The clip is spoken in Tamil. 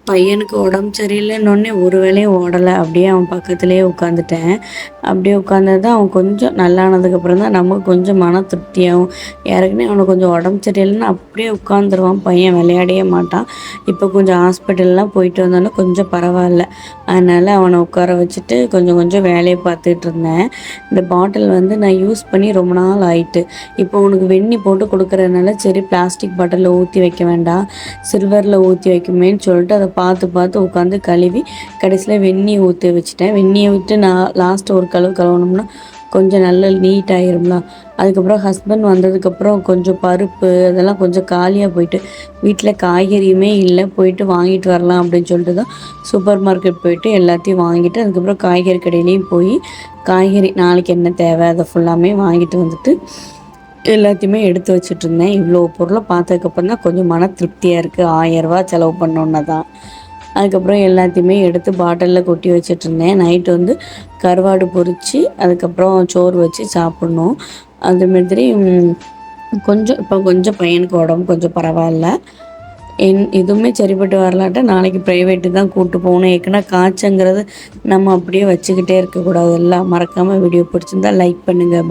பையனுக்கு உடம்பு சரியில்லைன்னொடனே ஒரு வேளையும் ஓடலை. அப்படியே அவன் பக்கத்துலேயே உட்காந்துட்டேன். அப்படியே உட்காந்தது தான் அவன் கொஞ்சம் நல்லானதுக்கப்புறம் தான் நமக்கு கொஞ்சம் மன திருப்தியாகும். ஏற்கனவே அவனுக்கு கொஞ்சம் உடம்பு சரியில்லைன்னா அப்படியே உட்காந்துருவான் பையன், விளையாடவே மாட்டான். இப்போ கொஞ்சம் ஹாஸ்பிட்டல்லாம் போயிட்டு வந்தோன்னே கொஞ்சம் பரவாயில்ல. அதனால் அவனை உட்கார வச்சுட்டு கொஞ்சம் கொஞ்சம் வேலையை பார்த்துட்டு இருந்தேன். இந்த பாட்டில் வந்து நான் யூஸ் பண்ணி ரொம்ப நாள் ஆயிட்டு. இப்போ உனக்கு வெந்நி போட்டு கொடுக்குறதுனால சரி பிளாஸ்டிக் பாட்டிலில் ஊற்றி வைக்க வேண்டாம், சில்வரில் ஊற்றி வைக்குமேன்னு சொல்லிட்டு அதை பார்த்து பார்த்து உட்காந்து கழுவி கடைசியில் வெந்நியை ஊற்றி வச்சுட்டேன். வெந்நியை விட்டு நான் லாஸ்ட்டு ஒரு கழுவுனோம்னா கொஞ்சம் நல்ல நீட் ஆயிரும்ல. அதுக்கப்புறம் ஹஸ்பண்ட் வந்ததுக்கப்புறம் கொஞ்சம் பருப்பு அதெல்லாம் கொஞ்சம் காலியாக போயிட்டு வீட்டில் காய்கறியுமே இல்லை, போயிட்டு வாங்கிட்டு வரலாம் அப்படின்னு சொல்லிட்டு தான் சூப்பர் மார்க்கெட் போயிட்டு எல்லாத்தையும் வாங்கிட்டு அதுக்கப்புறம் காய்கறி கடையிலையும் போய் காய்கறி நாளைக்கு என்ன தேவை அதை ஃபுல்லாமே வாங்கிட்டு வந்துட்டு எல்லாத்தையுமே எடுத்து வச்சுட்ருந்தேன். இவ்வளோ பொருளை பார்த்ததுக்கப்புறம் தான் கொஞ்சம் மன திருப்தியாக இருக்குது. 1000 ரூபா செலவு பண்ணோன்னு தான். அதுக்கப்புறம் எல்லாத்தையுமே எடுத்து பாட்டிலில் கொட்டி வச்சிட்ருந்தேன். நைட்டு வந்து கருவாடு பொரித்து அதுக்கப்புறம் சோறு வச்சு சாப்பிட்ணும். அது மாதிரி கொஞ்சம் இப்போ கொஞ்சம் பையனுக்கு உடம்பு கொஞ்சம் பரவாயில்ல. எதுவுமே சரிப்பட்டு வரலாட்ட நாளைக்கு ப்ரைவேட்டு தான் கூப்பிட்டு போகணும். ஏற்கனவே காய்ச்சங்கிறது நம்ம அப்படியே வச்சுக்கிட்டே இருக்கக்கூடாது. எல்லாம் மறக்காமல் வீடியோ பிடிச்சிருந்தா லைக் பண்ணுங்கள்.